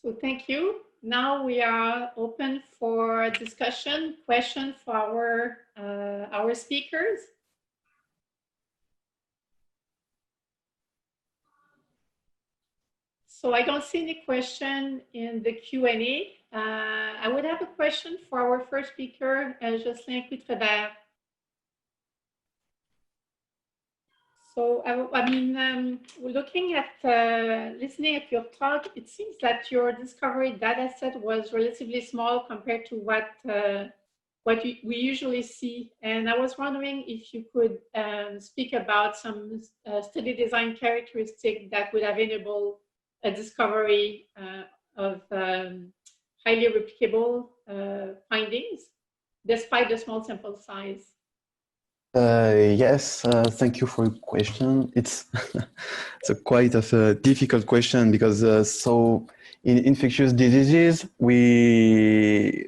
So thank you. Now we are open for discussion, question for our speakers. So I don't see any question in the Q&A. I would have a question for our first speaker, Jocelyn Quistrebert. So, looking at, listening at your talk, it seems that your discovery data set was relatively small compared to what we usually see. And I was wondering if you could speak about some study design characteristics that would have enabled a discovery of highly replicable findings, despite the small sample size. Yes, thank you for your question. It's quite a difficult question because so in infectious diseases, you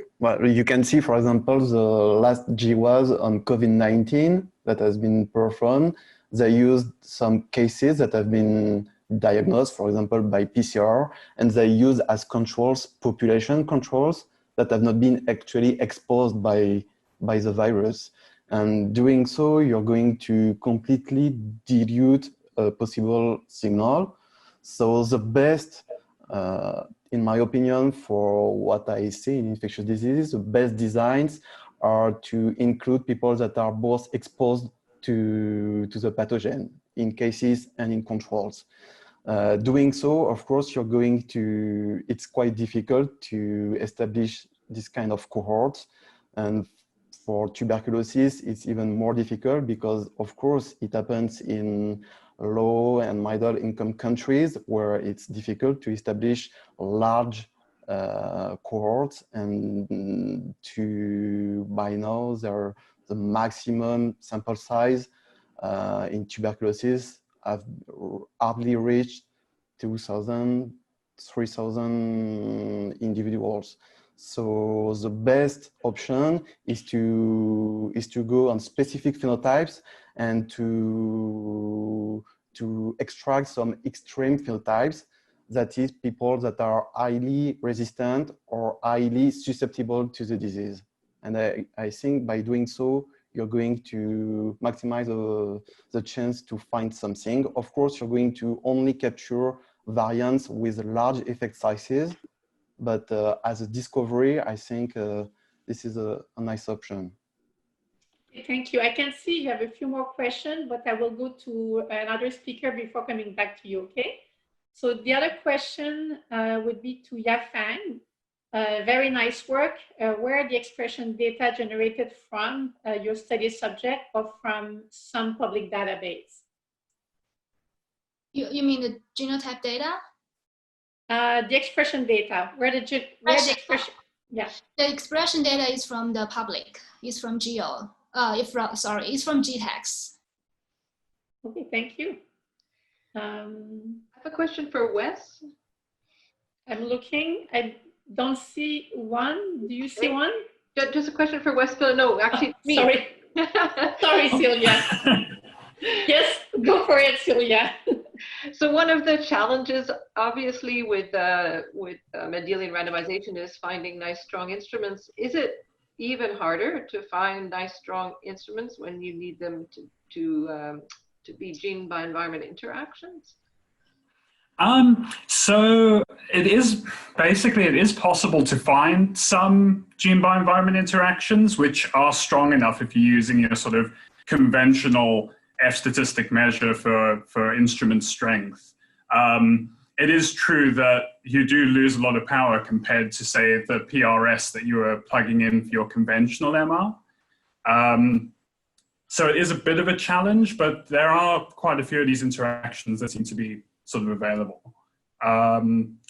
can see, for example, the last GWAS on COVID-19 that has been performed. They used some cases that have been diagnosed, for example, by PCR, and they use as controls population controls that have not been actually exposed by the virus. And doing so, you're going to completely dilute a possible signal. So the best, in my opinion, for what I see in infectious diseases, the best designs are to include people that are both exposed to the pathogen in cases and in controls. Doing so, of course, it's quite difficult to establish this kind of cohorts. And for tuberculosis, it's even more difficult because, of course, it happens in low and middle income countries where it's difficult to establish large cohorts. And by now, the maximum sample size in tuberculosis have hardly reached 2,000, 3,000 individuals. So the best option is to go on specific phenotypes and to extract some extreme phenotypes, that is, people that are highly resistant or highly susceptible to the disease. And I think by doing so, you're going to maximize the chance to find something. Of course, you're going to only capture variants with large effect sizes, but as a discovery, I think this is a nice option. Thank you. I can see you have a few more questions, but I will go to another speaker before coming back to you, okay? So the other question would be to Yafang. Very nice work. Where are the expression data generated from your study subject or from some public database? You mean the genotype data? The expression data, where the expression, yeah. The expression data is from the public, it's from Geo, it's from GTEx. Okay, thank you. I have a question for Wes. I'm looking, I don't see one. Do you see one? Just a question for Wes. No, actually, me. Sorry. Sorry, Celia. Yes, go for it, Celia. So one of the challenges, obviously, with Mendelian randomization is finding nice, strong instruments. Is it even harder to find nice, strong instruments when you need them to be gene by environment interactions? So it is possible to find some gene by environment interactions which are strong enough if you're using your sort of conventional F statistic measure for instrument strength. It is true that you do lose a lot of power compared to, say, the PRS that you are plugging in for your conventional MR. So it is a bit of a challenge, but there are quite a few of these interactions that seem to be sort of available.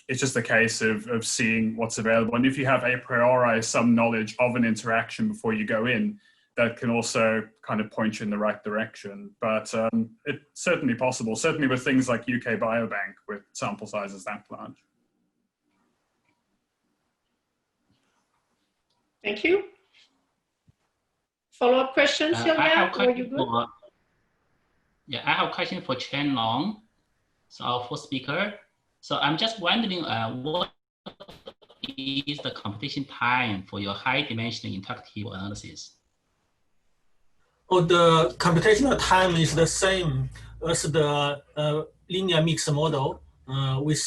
It's just a case of seeing what's available. And if you have a priori some knowledge of an interaction before you go in, that can also kind of point you in the right direction. But it's certainly possible, certainly with things like UK Biobank with sample sizes that large. Thank you. Follow-up question, Sylvia? Were you good? I have a question for Chen Long, so our first speaker. So I'm just wondering what is the computation time for your high-dimensional interactive analysis? Oh, the computational time is the same as the linear mixed model with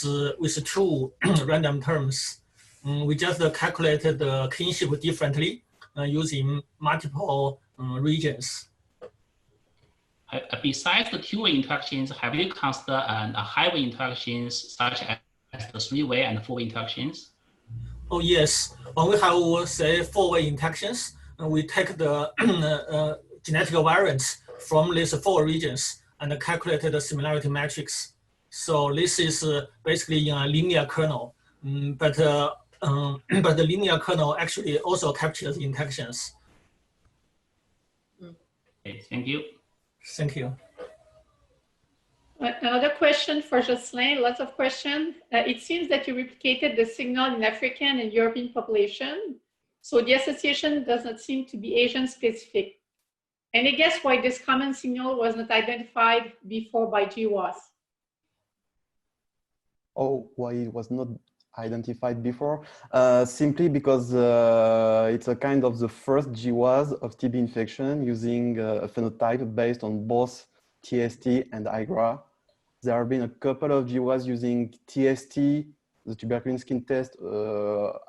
two random terms. We just calculated the kinship differently using multiple regions. Besides the two-way interactions, have you considered high-way interactions such as the three-way and four-way interactions? Oh yes, when we have say four-way interactions, we take the genetic variance from these four regions and calculate the similarity matrix. So this is basically in a linear kernel, but the linear kernel actually also captures interactions. Okay, thank you. Thank you. Another question for Jocelyn, lots of questions. It seems that you replicated the signal in African and European population, so the association does not seem to be Asian specific. Any guess why this common signal was not identified before by GWAS? Oh, why it was not identified before? Simply because it's a kind of the first GWAS of TB infection using a phenotype based on both TST and IGRA. There have been a couple of GWAS using TST, the tuberculin skin test,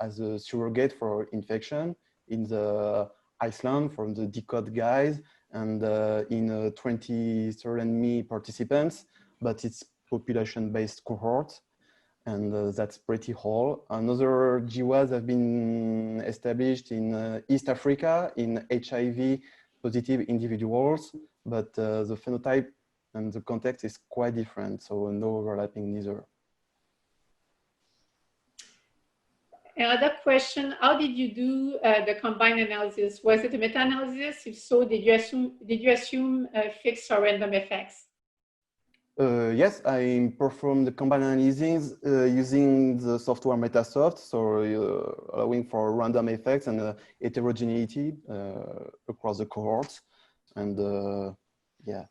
as a surrogate for infection in the Iceland from the Decode guys and in 23andMe participants, but it's population-based cohort, and that's pretty whole. Another GWAS have been established in East Africa in HIV positive individuals, but the phenotype and the context is quite different, so no overlapping neither. Another question, how did you do the combined analysis? Was it a meta-analysis? If so, did you assume fixed or random effects? Yes, I performed the combined analysis using the software Metasoft, so allowing for random effects and heterogeneity across the cohorts. And yeah,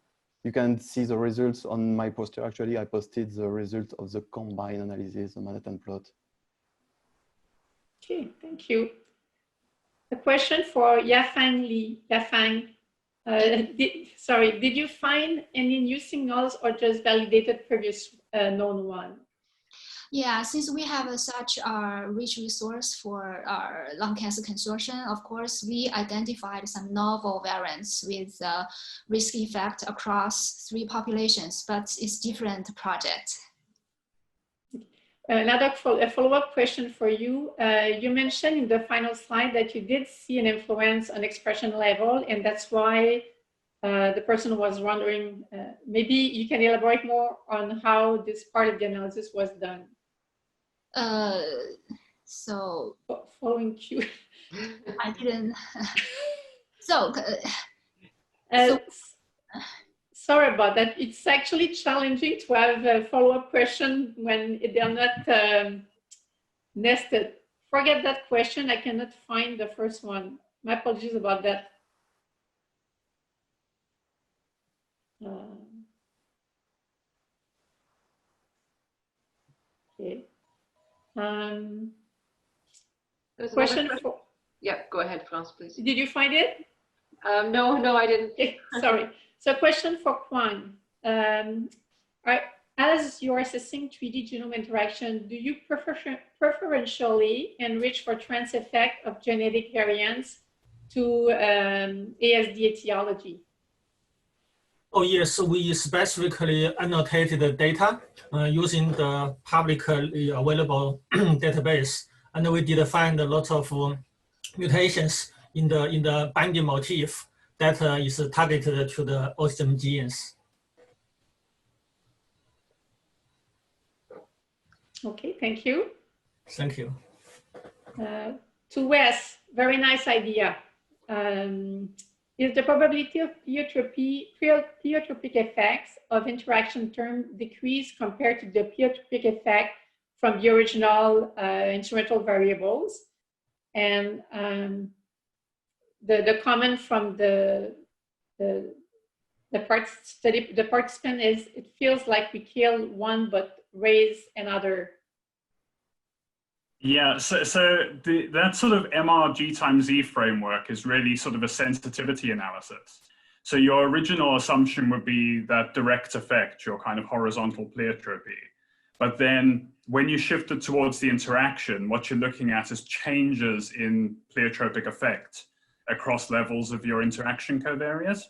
you can see the results on my poster. Actually, I posted the result of the combined analysis, the Manhattan plot. Okay, thank you. A question for Yafang Li. Yafang, did you find any new signals or just validated previous known one? Yeah, since we have such a rich resource for our lung cancer consortium, of course, we identified some novel variants with risk effect across 3 populations, but it's different project. Another follow-up question for you. You mentioned in the final slide that you did see an influence on expression level, and that's why the person was wondering, maybe you can elaborate more on how this part of the analysis was done. So following cue. I didn't. Sorry about that. It's actually challenging to have a follow-up question when they're not nested. Forget that question. I cannot find the first one. My apologies about that. Okay. Question for, yeah, go ahead, France, please. Did you find it? No, I didn't. Okay, sorry. So question for Quan. As you're assessing 3D genome interaction, do you preferentially enrich for trans effect of genetic variants to ASD etiology? Oh yes, we specifically annotated the data using the publicly available database, and we did find a lot of mutations in the binding motif that is targeted to the autism genes. Okay, thank you. Thank you. To Wes, very nice idea. Is the probability of pleiotropic effects of interaction term decreased compared to the pleiotropic effect from the original instrumental variables? And the comment from the participant is, it feels like we kill one but raise another. Yeah, that sort of MRG times Z framework is really sort of a sensitivity analysis. So your original assumption would be that direct effect, your kind of horizontal pleiotropy. But then when you shift it towards the interaction, what you're looking at is changes in pleiotropic effect across levels of your interaction covariates.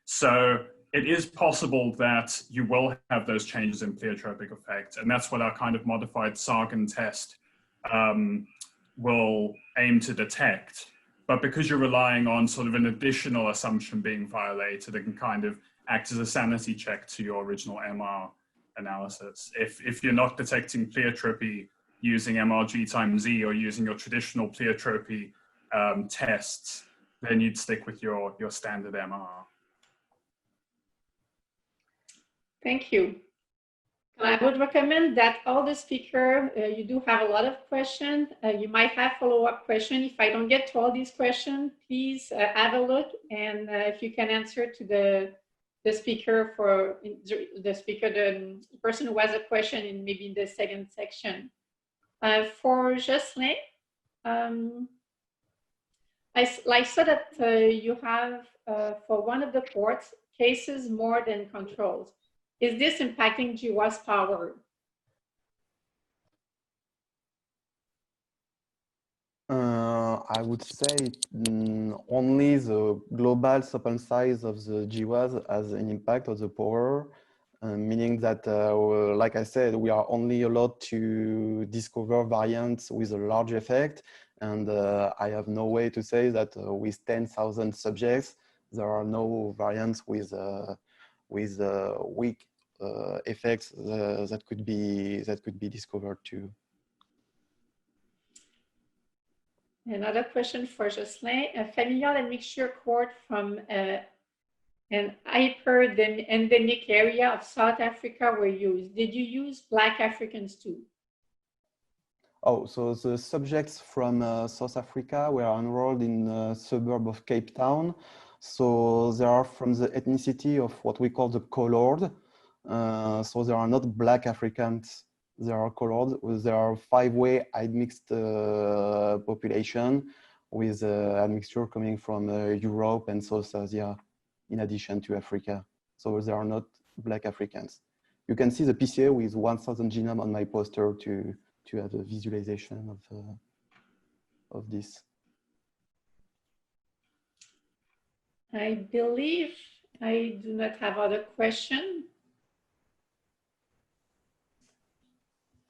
So it is possible that you will have those changes in pleiotropic effect, and that's what our kind of modified Sargan test will aim to detect. But because you're relying on sort of an additional assumption being violated, it can kind of act as a sanity check to your original MR analysis. If you're not detecting pleiotropy using MRG times Z or using your traditional pleiotropy tests, then you'd stick with your standard MR. Thank you. I would recommend that all the speakers, you do have a lot of questions. You might have follow-up questions. If I don't get to all these questions, please have a look, and if you can answer to the speaker for the person who has a question in maybe in the second section. For Jocelyn, I saw that you have for one of the ports cases more than controls. Is this impacting GWAS power? I would say only the global sample size of the GWAS has an impact on the power, meaning that, like I said, we are only allowed to discover variants with a large effect. And I have no way to say that with 10,000 subjects, there are no variants with weak effects that could be discovered too. Another question for Jocelyn. A familial and mixture cohort from an hyper-endemic area of South Africa were used. Did you use Black Africans too? Oh, so the subjects from South Africa were enrolled in a suburb of Cape Town. So they are from the ethnicity of what we call the colored. So they are not Black Africans, they are colored. There are five-way admixed population with admixture coming from Europe and South Asia, in addition to Africa. So they are not Black Africans. You can see the PCA with 1,000 genome on my poster to have a visualization of this. I believe I do not have other questions.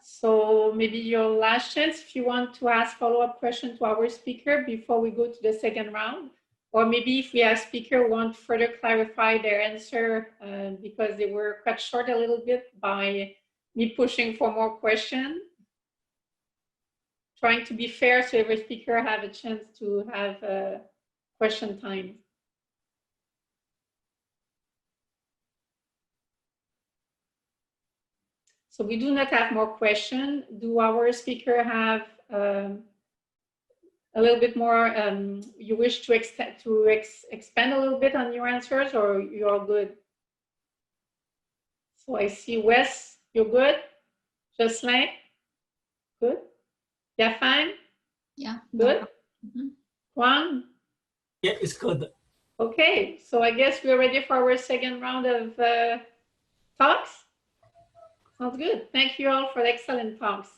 So maybe your last chance, if you want to ask follow-up question to our speaker before we go to the second round, or maybe if we have speaker want further clarify their answer because they were cut short a little bit by me pushing for more questions. Trying to be fair so every speaker have a chance to have a question time. So we do not have more questions. Do our speaker have a little bit more, you wish to expand a little bit on your answers, or you're all good? So I see Wes, you're good? Jocelyn, good? Yafang? Yeah. Good? Quan? Yeah, it's good. Okay, so I guess we're ready for our second round of talks. Sounds good. Thank you all for the excellent talks.